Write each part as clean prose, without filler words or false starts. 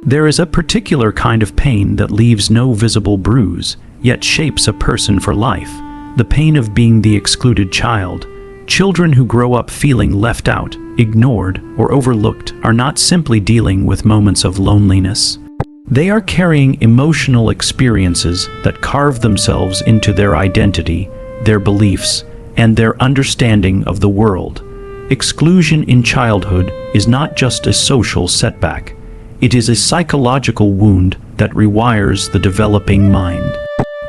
There is a particular kind of pain that leaves no visible bruise, yet shapes a person for life. The pain of being the excluded child. Children who grow up feeling left out, ignored, or overlooked are not simply dealing with moments of loneliness. They are carrying emotional experiences that carve themselves into their identity, their beliefs, and their understanding of the world. Exclusion in childhood is not just a social setback. It is a psychological wound that rewires the developing mind.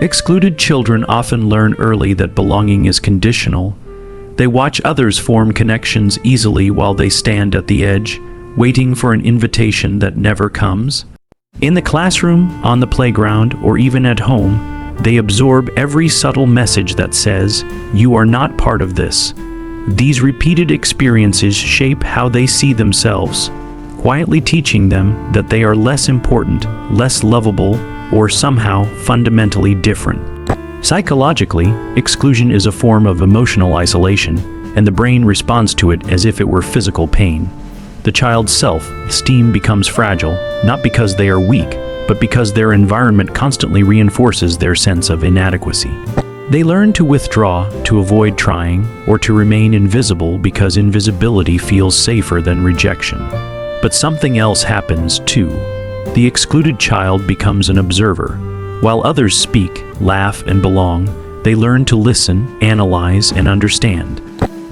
Excluded children often learn early that belonging is conditional. They watch others form connections easily while they stand at the edge, waiting for an invitation that never comes. In the classroom, on the playground, or even at home, they absorb every subtle message that says, "You are not part of this." These repeated experiences shape how they see themselves, quietly teaching them that they are less important, less lovable, or somehow fundamentally different. Psychologically, exclusion is a form of emotional isolation, and the brain responds to it as if it were physical pain. The child's self-esteem becomes fragile, not because they are weak, but because their environment constantly reinforces their sense of inadequacy. They learn to withdraw, to avoid trying, or to remain invisible because invisibility feels safer than rejection. But something else happens too. The excluded child becomes an observer. While others speak, laugh, and belong, they learn to listen, analyze, and understand.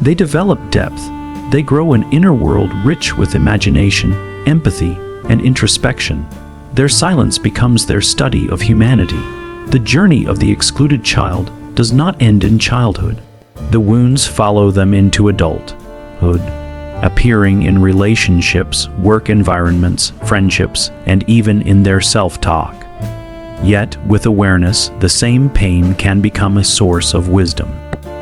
They develop depth. They grow an inner world rich with imagination, empathy, and introspection. Their silence becomes their study of humanity. The journey of the excluded child does not end in childhood. The wounds follow them into adulthood, appearing in relationships, work environments, friendships, and even in their self-talk. Yet, with awareness, the same pain can become a source of wisdom.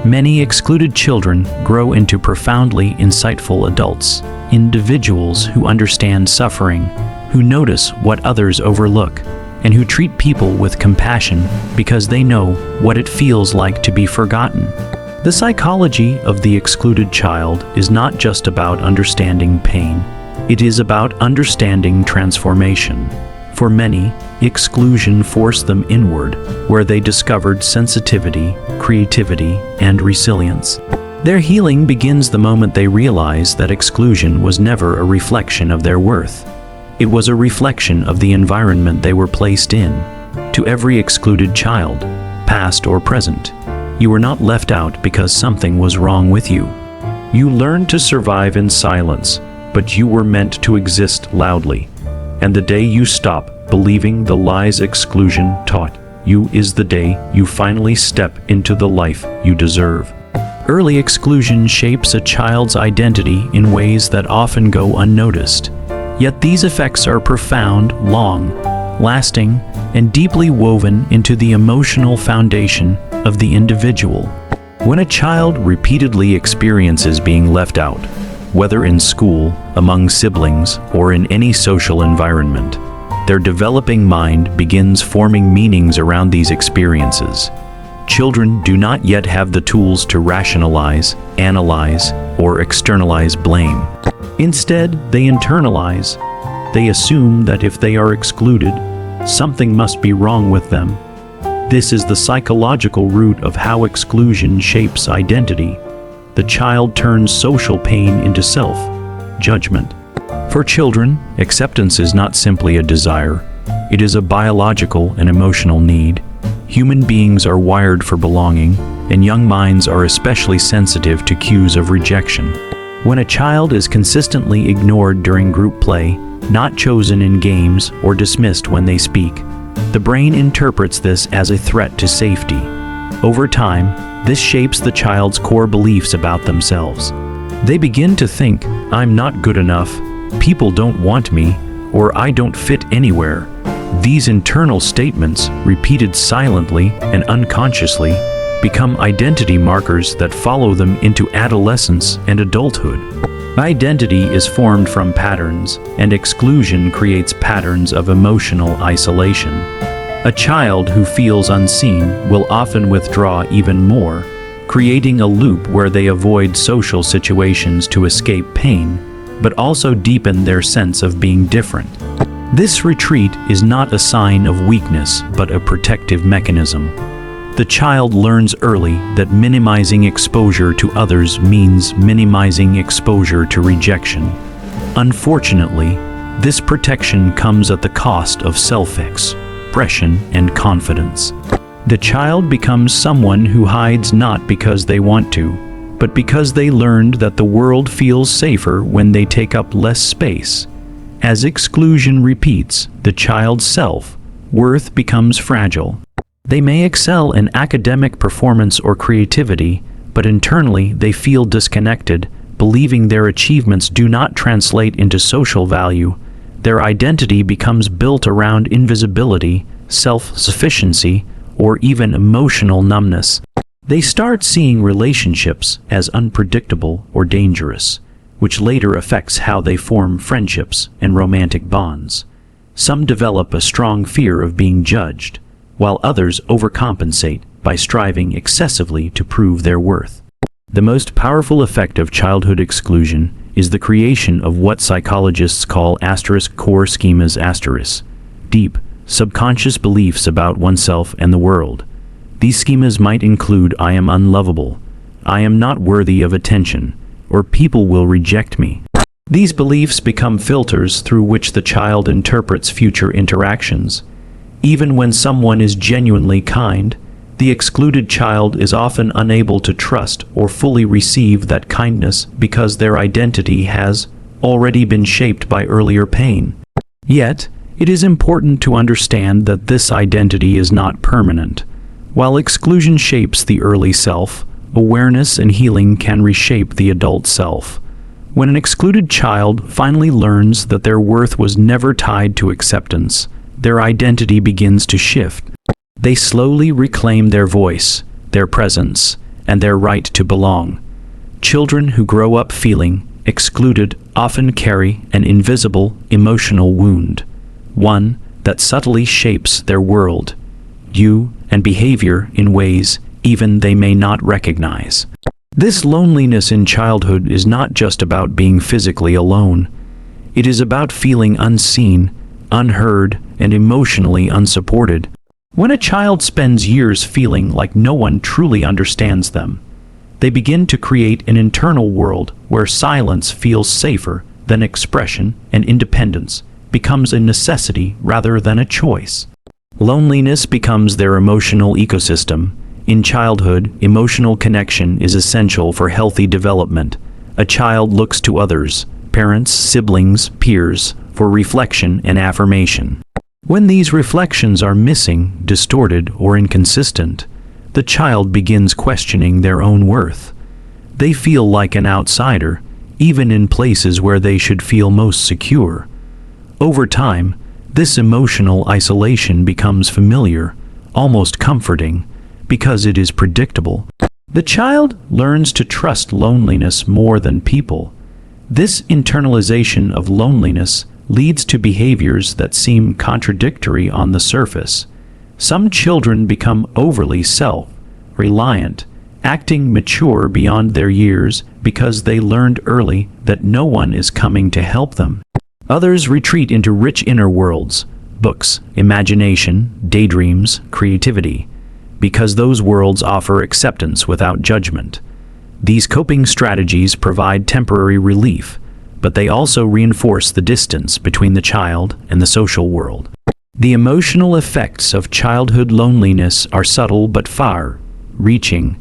Many excluded children grow into profoundly insightful adults, individuals who understand suffering, who notice what others overlook, and who treat people with compassion because they know what it feels like to be forgotten. The psychology of the excluded child is not just about understanding pain. It is about understanding transformation. For many, exclusion forced them inward, where they discovered sensitivity, creativity, and resilience. Their healing begins the moment they realize that exclusion was never a reflection of their worth. It was a reflection of the environment they were placed in. To every excluded child, past or present, you were not left out because something was wrong with you. You learned to survive in silence, but you were meant to exist loudly. And the day you stop believing the lies exclusion taught you is the day you finally step into the life you deserve. Early exclusion shapes a child's identity in ways that often go unnoticed. Yet these effects are profound, long-lasting, and deeply woven into the emotional foundation of the individual. When a child repeatedly experiences being left out, whether in school, among siblings, or in any social environment, their developing mind begins forming meanings around these experiences. Children do not yet have the tools to rationalize, analyze, or externalize blame. Instead, they internalize. They assume that if they are excluded, something must be wrong with them. This is the psychological root of how exclusion shapes identity. The child turns social pain into self-judgment. For children, acceptance is not simply a desire. It is a biological and emotional need. Human beings are wired for belonging, and young minds are especially sensitive to cues of rejection. When a child is consistently ignored during group play, not chosen in games, or dismissed when they speak, the brain interprets this as a threat to safety. Over time, this shapes the child's core beliefs about themselves. They begin to think, "I'm not good enough, people don't want me, or I don't fit anywhere." These internal statements, repeated silently and unconsciously, become identity markers that follow them into adolescence and adulthood. Identity is formed from patterns, and exclusion creates patterns of emotional isolation. A child who feels unseen will often withdraw even more, creating a loop where they avoid social situations to escape pain, but also deepen their sense of being different. This retreat is not a sign of weakness, but a protective mechanism. The child learns early that minimizing exposure to others means minimizing exposure to rejection. Unfortunately, this protection comes at the cost of self-expression and confidence. The child becomes someone who hides not because they want to, but because they learned that the world feels safer when they take up less space. As exclusion repeats, the child's self-worth becomes fragile. They may excel in academic performance or creativity, but internally they feel disconnected, believing their achievements do not translate into social value. Their identity becomes built around invisibility, self-sufficiency, or even emotional numbness. They start seeing relationships as unpredictable or dangerous, which later affects how they form friendships and romantic bonds. Some develop a strong fear of being judged, while others overcompensate by striving excessively to prove their worth. The most powerful effect of childhood exclusion is the creation of what psychologists call *core schemas*, deep, subconscious beliefs about oneself and the world. These schemas might include "I am unlovable," "I am not worthy of attention," or "people will reject me." These beliefs become filters through which the child interprets future interactions. Even when someone is genuinely kind, the excluded child is often unable to trust or fully receive that kindness because their identity has already been shaped by earlier pain. Yet, it is important to understand that this identity is not permanent. While exclusion shapes the early self, awareness and healing can reshape the adult self. When an excluded child finally learns that their worth was never tied to acceptance, their identity begins to shift. They slowly reclaim their voice, their presence, and their right to belong. Children who grow up feeling excluded often carry an invisible emotional wound, one that subtly shapes their world, and behavior in ways even they may not recognize. This loneliness in childhood is not just about being physically alone. It is about feeling unseen, unheard, and emotionally unsupported. When a child spends years feeling like no one truly understands them, they begin to create an internal world where silence feels safer than expression, and independence becomes a necessity rather than a choice. Loneliness becomes their emotional ecosystem. In childhood, emotional connection is essential for healthy development. A child looks to others, parents, siblings, peers, for reflection and affirmation. When these reflections are missing, distorted, or inconsistent, the child begins questioning their own worth. They feel like an outsider, even in places where they should feel most secure. Over time, this emotional isolation becomes familiar, almost comforting, because it is predictable. The child learns to trust loneliness more than people. This internalization of loneliness leads to behaviors that seem contradictory on the surface. Some children become overly self-reliant, acting mature beyond their years because they learned early that no one is coming to help them. Others retreat into rich inner worlds, books, imagination, daydreams, creativity, because those worlds offer acceptance without judgment. These coping strategies provide temporary relief, but they also reinforce the distance between the child and the social world. The emotional effects of childhood loneliness are subtle but far-reaching.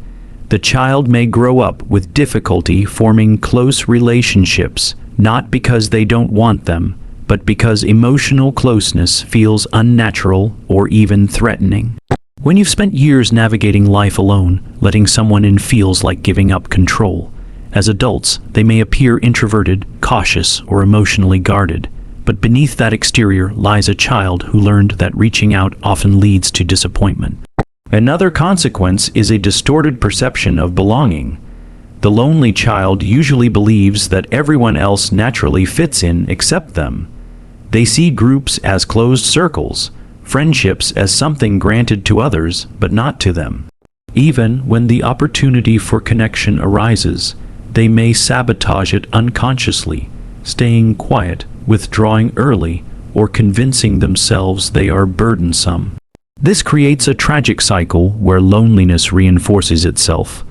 The child may grow up with difficulty forming close relationships, not because they don't want them, but because emotional closeness feels unnatural or even threatening. When you've spent years navigating life alone, letting someone in feels like giving up control. As adults, they may appear introverted, cautious, or emotionally guarded, but beneath that exterior lies a child who learned that reaching out often leads to disappointment. Another consequence is a distorted perception of belonging. The lonely child usually believes that everyone else naturally fits in except them. They see groups as closed circles, friendships as something granted to others but not to them. Even when the opportunity for connection arises, they may sabotage it unconsciously, staying quiet, withdrawing early, or convincing themselves they are burdensome. This creates a tragic cycle where loneliness reinforces itself.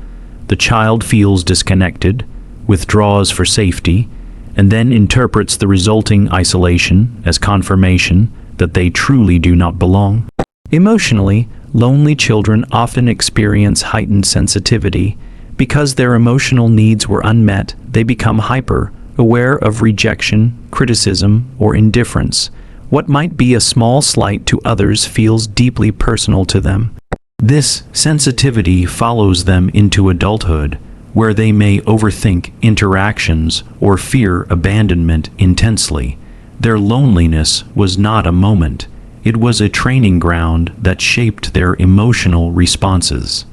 The child feels disconnected, withdraws for safety, and then interprets the resulting isolation as confirmation that they truly do not belong. Emotionally, lonely children often experience heightened sensitivity. Because their emotional needs were unmet, they become hyper, aware of rejection, criticism, or indifference. What might be a small slight to others feels deeply personal to them. This sensitivity follows them into adulthood, where they may overthink interactions or fear abandonment intensely. Their loneliness was not a moment. It was a training ground that shaped their emotional responses.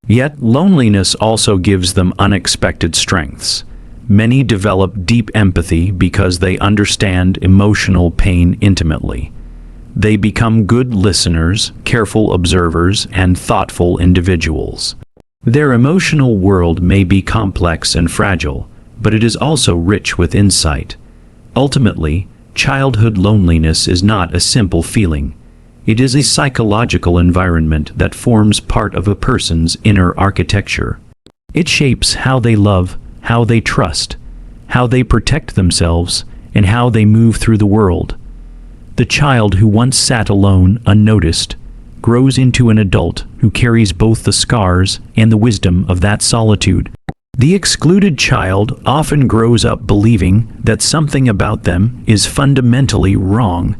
Yet, loneliness also gives them unexpected strengths. Many develop deep empathy because they understand emotional pain intimately. They become good listeners, careful observers, and thoughtful individuals. Their emotional world may be complex and fragile, but it is also rich with insight. Ultimately, childhood loneliness is not a simple feeling. It is a psychological environment that forms part of a person's inner architecture. It shapes how they love, how they trust, how they protect themselves, and how they move through the world. The child who once sat alone, unnoticed, grows into an adult who carries both the scars and the wisdom of that solitude. The excluded child often grows up believing that something about them is fundamentally wrong,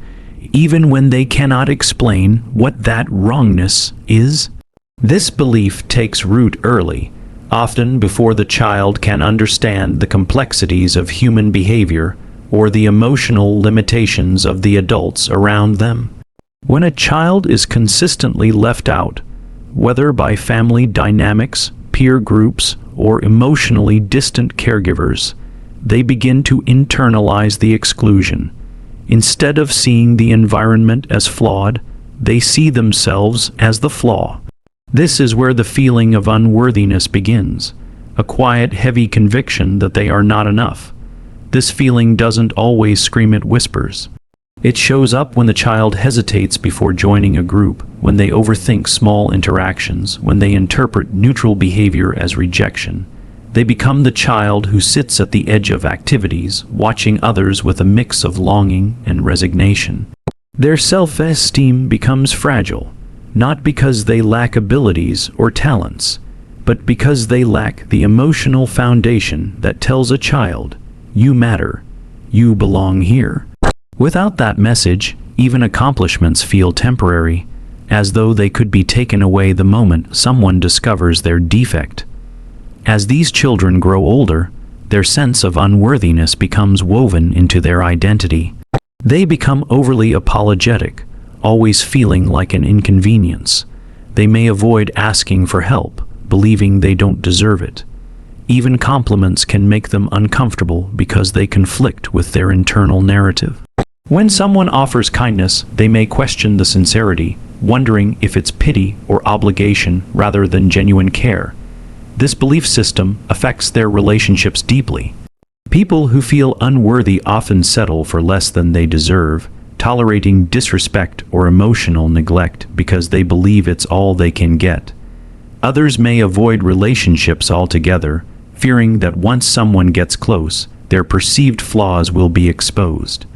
even when they cannot explain what that wrongness is. This belief takes root early, often before the child can understand the complexities of human behavior or the emotional limitations of the adults around them. When a child is consistently left out, whether by family dynamics, peer groups, or emotionally distant caregivers, they begin to internalize the exclusion. Instead of seeing the environment as flawed, they see themselves as the flaw. This is where the feeling of unworthiness begins, a quiet, heavy conviction that they are not enough. This feeling doesn't always scream, it whispers. It shows up when the child hesitates before joining a group, when they overthink small interactions, when they interpret neutral behavior as rejection. They become the child who sits at the edge of activities, watching others with a mix of longing and resignation. Their self-esteem becomes fragile, not because they lack abilities or talents, but because they lack the emotional foundation that tells a child, "You matter, you belong here." Without that message, even accomplishments feel temporary, as though they could be taken away the moment someone discovers their defect. As these children grow older, their sense of unworthiness becomes woven into their identity. They become overly apologetic, always feeling like an inconvenience. They may avoid asking for help, believing they don't deserve it. Even compliments can make them uncomfortable because they conflict with their internal narrative. When someone offers kindness, they may question the sincerity, wondering if it's pity or obligation rather than genuine care. This belief system affects their relationships deeply. People who feel unworthy often settle for less than they deserve, tolerating disrespect or emotional neglect because they believe it's all they can get. Others may avoid relationships altogether, fearing that once someone gets close, their perceived flaws will be exposed.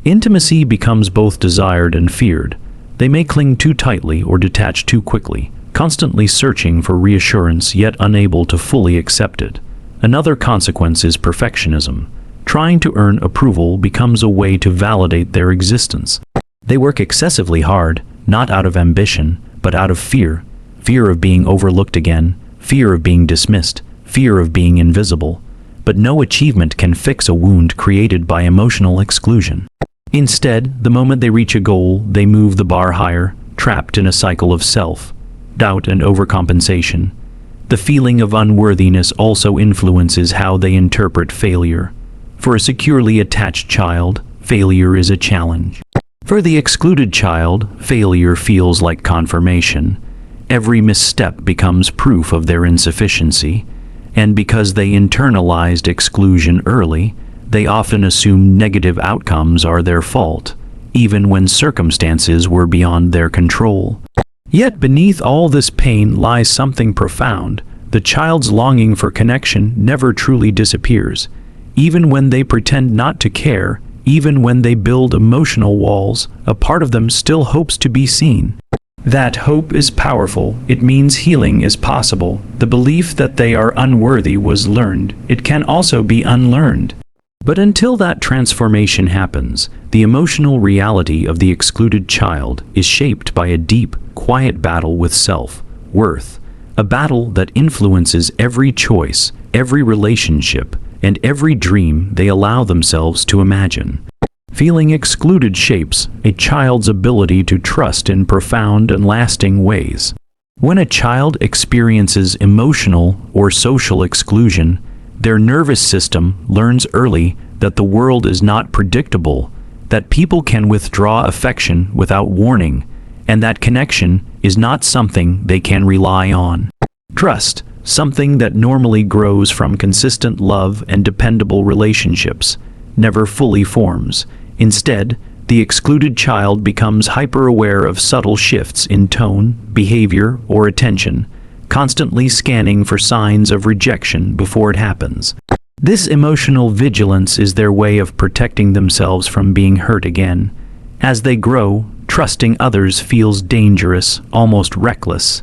Intimacy becomes both desired and feared. They may cling too tightly or detach too quickly, constantly searching for reassurance yet unable to fully accept it. Another consequence is perfectionism. Trying to earn approval becomes a way to validate their existence. They work excessively hard, not out of ambition, but out of fear. Fear of being overlooked again, fear of being dismissed, fear of being invisible. But no achievement can fix a wound created by emotional exclusion. Instead, the moment they reach a goal, they move the bar higher, trapped in a cycle of self-doubt and overcompensation. The feeling of unworthiness also influences how they interpret failure. For a securely attached child, failure is a challenge. For the excluded child, failure feels like confirmation. Every misstep becomes proof of their insufficiency, and because they internalized exclusion early, they often assume negative outcomes are their fault, even when circumstances were beyond their control. Yet beneath all this pain lies something profound. The child's longing for connection never truly disappears. Even when they pretend not to care, even when they build emotional walls, a part of them still hopes to be seen. That hope is powerful. It means healing is possible. The belief that they are unworthy was learned. It can also be unlearned. But until that transformation happens, the emotional reality of the excluded child is shaped by a deep, quiet battle with self-worth, a battle that influences every choice, every relationship, and every dream they allow themselves to imagine. Feeling excluded shapes a child's ability to trust in profound and lasting ways. When a child experiences emotional or social exclusion, their nervous system learns early that the world is not predictable, that people can withdraw affection without warning, and that connection is not something they can rely on. Trust, something that normally grows from consistent love and dependable relationships, never fully forms. Instead, the excluded child becomes hyper-aware of subtle shifts in tone, behavior, or attention, constantly scanning for signs of rejection before it happens. This emotional vigilance is their way of protecting themselves from being hurt again. As they grow, trusting others feels dangerous, almost reckless.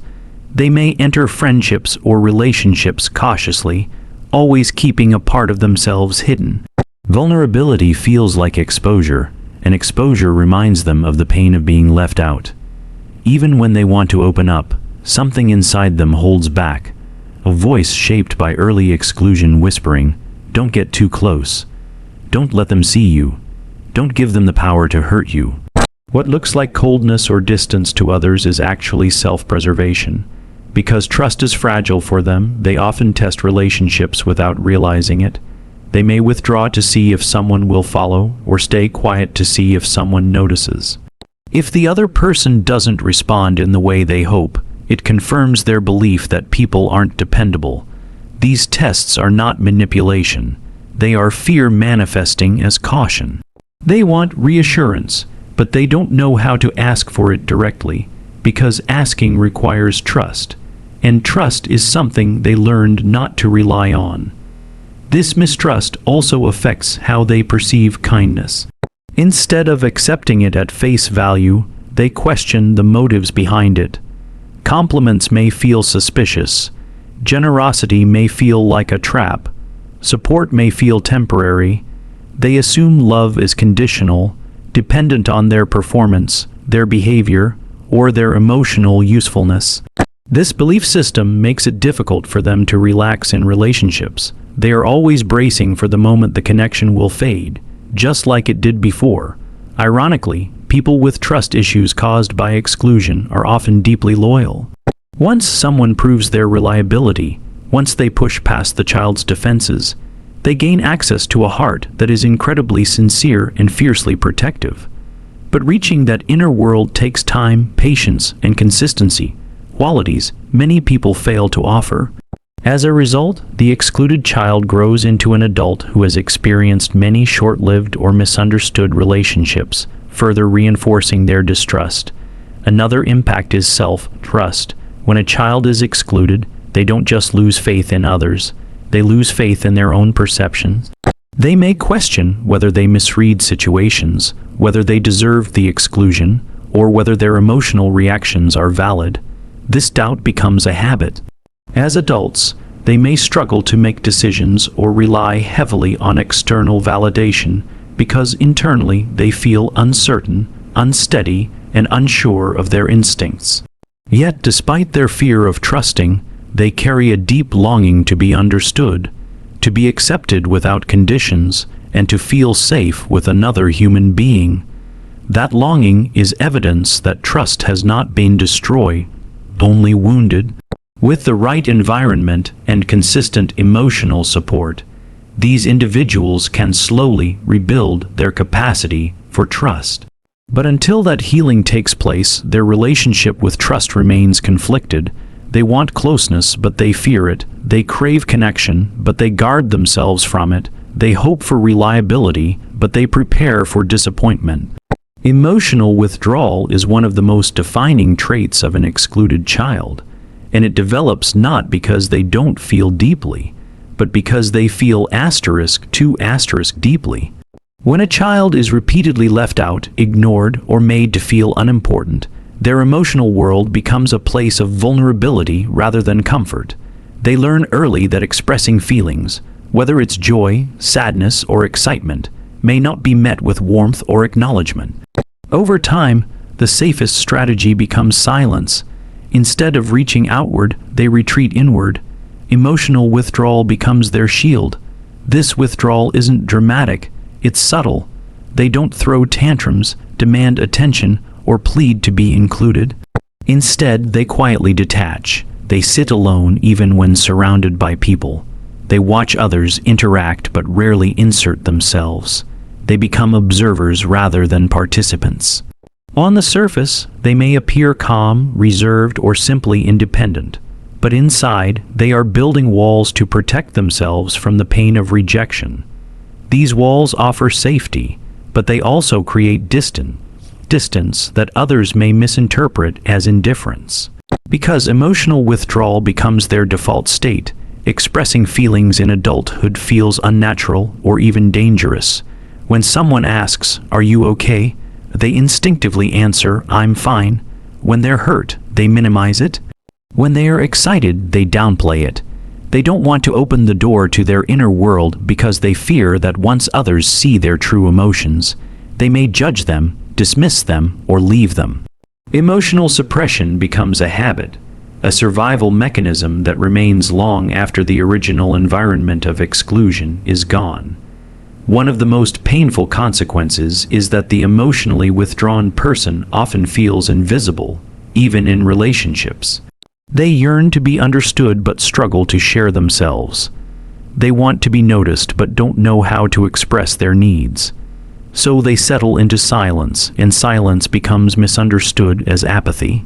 They may enter friendships or relationships cautiously, always keeping a part of themselves hidden. Vulnerability feels like exposure, and exposure reminds them of the pain of being left out. Even when they want to open up, something inside them holds back, a voice shaped by early exclusion whispering, "Don't get too close. Don't let them see you. Don't give them the power to hurt you." What looks like coldness or distance to others is actually self-preservation. Because trust is fragile for them, they often test relationships without realizing it. They may withdraw to see if someone will follow, or stay quiet to see if someone notices. If the other person doesn't respond in the way they hope, it confirms their belief that people aren't dependable. These tests are not manipulation. They are fear manifesting as caution. They want reassurance, but they don't know how to ask for it directly, because asking requires trust, and trust is something they learned not to rely on. This mistrust also affects how they perceive kindness. Instead of accepting it at face value, they question the motives behind it. Compliments may feel suspicious. Generosity may feel like a trap. Support may feel temporary. They assume love is conditional, dependent on their performance, their behavior, or their emotional usefulness. This belief system makes it difficult for them to relax in relationships. They are always bracing for the moment the connection will fade, just like it did before. Ironically, people with trust issues caused by exclusion are often deeply loyal. Once someone proves their reliability, once they push past the child's defenses, they gain access to a heart that is incredibly sincere and fiercely protective. But reaching that inner world takes time, patience, and consistency, qualities many people fail to offer. As a result, the excluded child grows into an adult who has experienced many short-lived or misunderstood relationships, further reinforcing their distrust. Another impact is self-trust. When a child is excluded, they don't just lose faith in others, they lose faith in their own perceptions. They may question whether they misread situations, whether they deserve the exclusion, or whether their emotional reactions are valid. This doubt becomes a habit. As adults, they may struggle to make decisions or rely heavily on external validation because internally they feel uncertain, unsteady, and unsure of their instincts. Yet, despite their fear of trusting, they carry a deep longing to be understood, to be accepted without conditions, and to feel safe with another human being. That longing is evidence that trust has not been destroyed, only wounded. With the right environment and consistent emotional support, these individuals can slowly rebuild their capacity for trust. But until that healing takes place, their relationship with trust remains conflicted. They want closeness, but they fear it. They crave connection, but they guard themselves from it. They hope for reliability, but they prepare for disappointment. Emotional withdrawal is one of the most defining traits of an excluded child, and it develops not because they don't feel deeply, but because they feel *2* deeply. When a child is repeatedly left out, ignored, or made to feel unimportant, their emotional world becomes a place of vulnerability rather than comfort. They learn early that expressing feelings, whether it's joy, sadness, or excitement, may not be met with warmth or acknowledgement. Over time, the safest strategy becomes silence. Instead of reaching outward, they retreat inward. Emotional withdrawal becomes their shield. This withdrawal isn't dramatic, it's subtle. They don't throw tantrums, demand attention, or plead to be included. Instead, they quietly detach. They sit alone even when surrounded by people. They watch others interact but rarely insert themselves. They become observers rather than participants. On the surface, they may appear calm, reserved, or simply independent, but inside, they are building walls to protect themselves from the pain of rejection. These walls offer safety, but they also create distance that others may misinterpret as indifference. Because emotional withdrawal becomes their default state, expressing feelings in adulthood feels unnatural or even dangerous. When someone asks, "Are you okay?" they instinctively answer, "I'm fine." When they're hurt, they minimize it. When they are excited, they downplay it. They don't want to open the door to their inner world because they fear that once others see their true emotions, they may judge them, dismiss them, or leave them. Emotional suppression becomes a habit, a survival mechanism that remains long after the original environment of exclusion is gone. One of the most painful consequences is that the emotionally withdrawn person often feels invisible, even in relationships. They yearn to be understood but struggle to share themselves. They want to be noticed but don't know how to express their needs. So they settle into silence, and silence becomes misunderstood as apathy.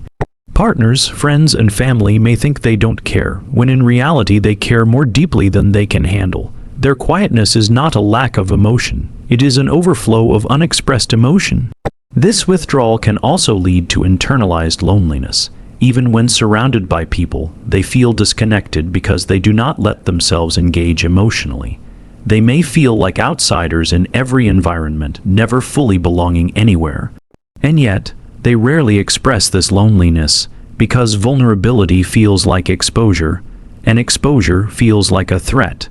Partners, friends, and family may think they don't care, when in reality they care more deeply than they can handle. Their quietness is not a lack of emotion. It is an overflow of unexpressed emotion. This withdrawal can also lead to internalized loneliness. Even when surrounded by people, they feel disconnected because they do not let themselves engage emotionally. They may feel like outsiders in every environment, never fully belonging anywhere. And yet, they rarely express this loneliness because vulnerability feels like exposure, and exposure feels like a threat.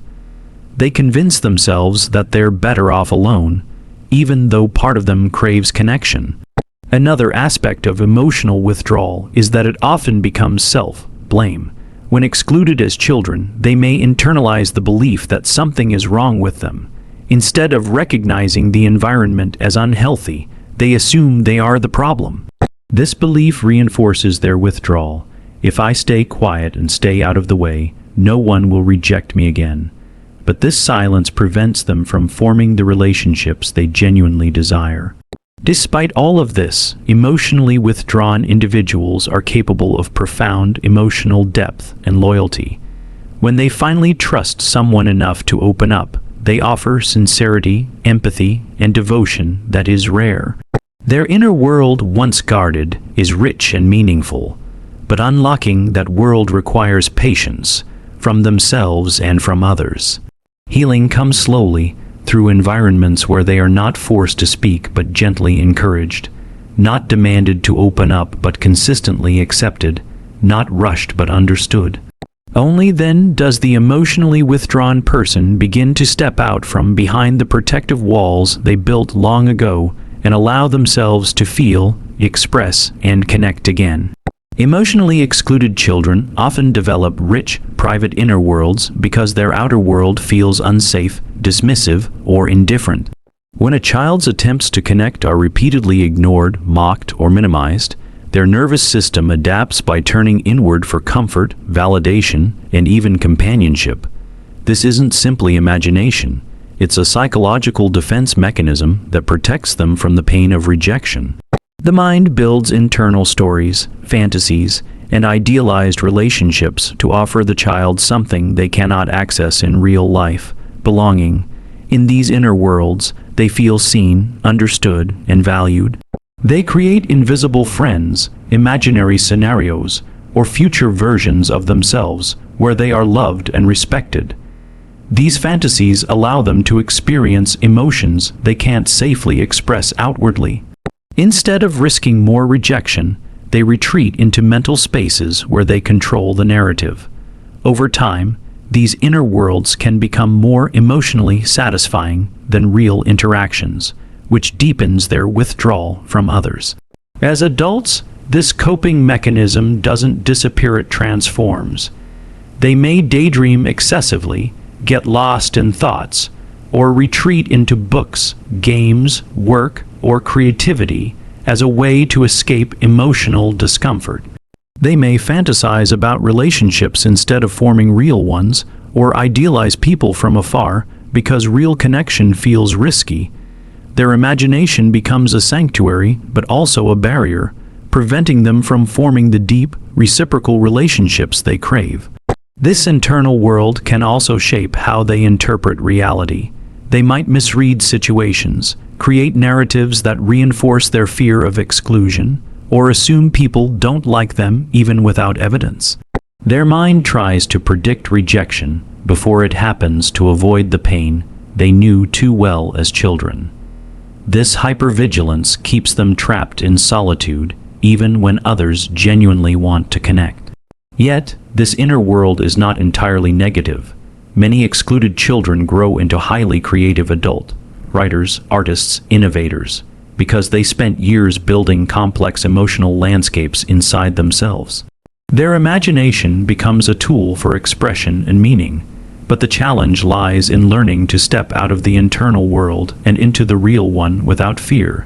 They convince themselves that they're better off alone, even though part of them craves connection. Another aspect of emotional withdrawal is that it often becomes self-blame. When excluded as children, they may internalize the belief that something is wrong with them. Instead of recognizing the environment as unhealthy, they assume they are the problem. This belief reinforces their withdrawal. If I stay quiet and stay out of the way, no one will reject me again. But this silence prevents them from forming the relationships they genuinely desire. Despite all of this, emotionally withdrawn individuals are capable of profound emotional depth and loyalty. When they finally trust someone enough to open up, they offer sincerity, empathy, and devotion that is rare. Their inner world, once guarded, is rich and meaningful, but unlocking that world requires patience, from themselves and from others. Healing comes slowly, through environments where they are not forced to speak but gently encouraged, not demanded to open up but consistently accepted, not rushed but understood. Only then does the emotionally withdrawn person begin to step out from behind the protective walls they built long ago and allow themselves to feel, express, and connect again. Emotionally excluded children often develop rich, private inner worlds because their outer world feels unsafe, dismissive, or indifferent. When a child's attempts to connect are repeatedly ignored, mocked, or minimized, their nervous system adapts by turning inward for comfort, validation, and even companionship. This isn't simply imagination. It's a psychological defense mechanism that protects them from the pain of rejection. The mind builds internal stories, fantasies, and idealized relationships to offer the child something they cannot access in real life: belonging. In these inner worlds, they feel seen, understood, and valued. They create invisible friends, imaginary scenarios, or future versions of themselves where they are loved and respected. These fantasies allow them to experience emotions they can't safely express outwardly. Instead of risking more rejection, they retreat into mental spaces where they control the narrative. Over time, these inner worlds can become more emotionally satisfying than real interactions, which deepens their withdrawal from others. As adults, this coping mechanism doesn't disappear, it transforms. They may daydream excessively, get lost in thoughts, or retreat into books, games, work, or creativity as a way to escape emotional discomfort. They may fantasize about relationships instead of forming real ones, or idealize people from afar because real connection feels risky. Their imagination becomes a sanctuary, but also a barrier, preventing them from forming the deep, reciprocal relationships they crave. This internal world can also shape how they interpret reality. They might misread situations, create narratives that reinforce their fear of exclusion, or assume people don't like them even without evidence. Their mind tries to predict rejection before it happens to avoid the pain they knew too well as children. This hypervigilance keeps them trapped in solitude even when others genuinely want to connect. Yet, this inner world is not entirely negative. Many excluded children grow into highly creative adult writers, artists, innovators, because they spent years building complex emotional landscapes inside themselves. Their imagination becomes a tool for expression and meaning, but the challenge lies in learning to step out of the internal world and into the real one without fear.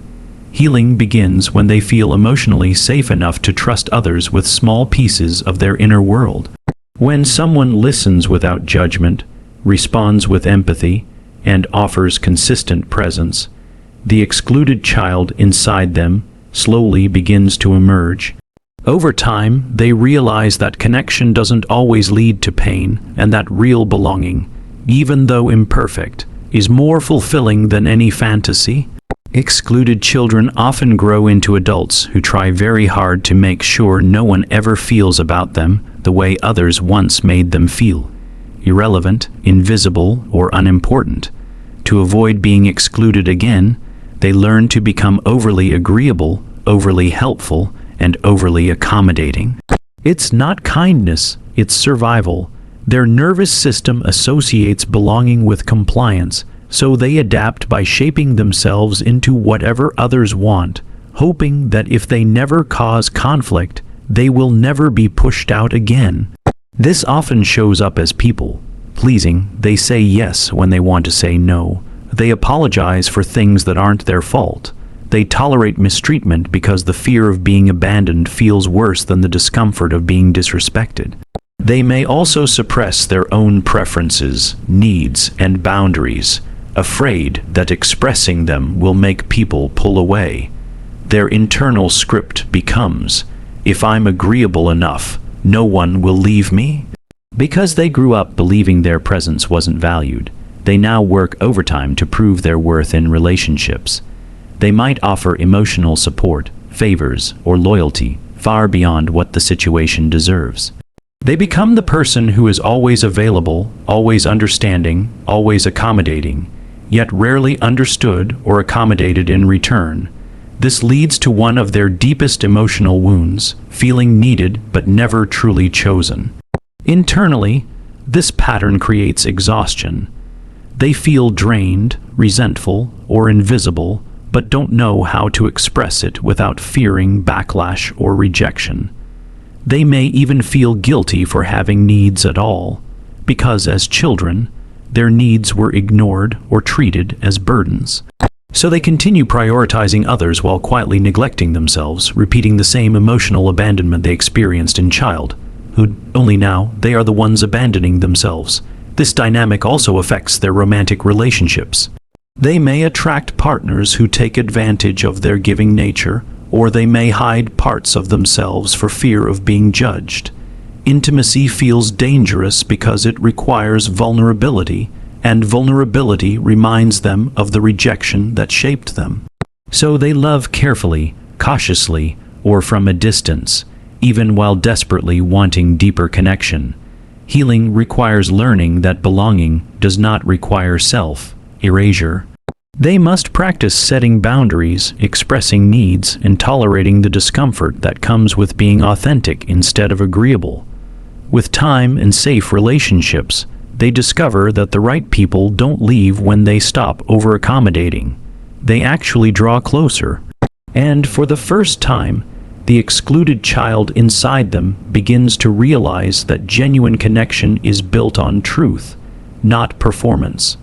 Healing begins when they feel emotionally safe enough to trust others with small pieces of their inner world. When someone listens without judgment, responds with empathy, and offers consistent presence, the excluded child inside them slowly begins to emerge. Over time, they realize that connection doesn't always lead to pain, and that real belonging, even though imperfect, is more fulfilling than any fantasy. Excluded children often grow into adults who try very hard to make sure no one ever feels about them the way others once made them feel: irrelevant, invisible, or unimportant. To avoid being excluded again, they learn to become overly agreeable, overly helpful, and overly accommodating. It's not kindness, it's survival. Their nervous system associates belonging with compliance, so they adapt by shaping themselves into whatever others want, hoping that if they never cause conflict, they will never be pushed out again. This often shows up as people pleasing. They say yes when they want to say no. They apologize for things that aren't their fault. They tolerate mistreatment because the fear of being abandoned feels worse than the discomfort of being disrespected. They may also suppress their own preferences, needs, and boundaries, afraid that expressing them will make people pull away. Their internal script becomes, "If I'm agreeable enough, no one will leave me." Because they grew up believing their presence wasn't valued, they now work overtime to prove their worth in relationships. They might offer emotional support, favors, or loyalty far beyond what the situation deserves. They become the person who is always available, always understanding, always accommodating, yet rarely understood or accommodated in return. This leads to one of their deepest emotional wounds, feeling needed but never truly chosen. Internally, this pattern creates exhaustion. They feel drained, resentful, or invisible, but don't know how to express it without fearing backlash or rejection. They may even feel guilty for having needs at all, because as children, their needs were ignored or treated as burdens. So they continue prioritizing others while quietly neglecting themselves, repeating the same emotional abandonment they experienced in childhood, only now they are the ones abandoning themselves. This dynamic also affects their romantic relationships. They may attract partners who take advantage of their giving nature, or they may hide parts of themselves for fear of being judged. Intimacy feels dangerous because it requires vulnerability, and vulnerability reminds them of the rejection that shaped them. So they love carefully, cautiously, or from a distance, even while desperately wanting deeper connection. Healing requires learning that belonging does not require self-erasure. They must practice setting boundaries, expressing needs, and tolerating the discomfort that comes with being authentic instead of agreeable. With time and safe relationships, they discover that the right people don't leave when they stop over-accommodating. They actually draw closer. And for the first time, the excluded child inside them begins to realize that genuine connection is built on truth, not performance.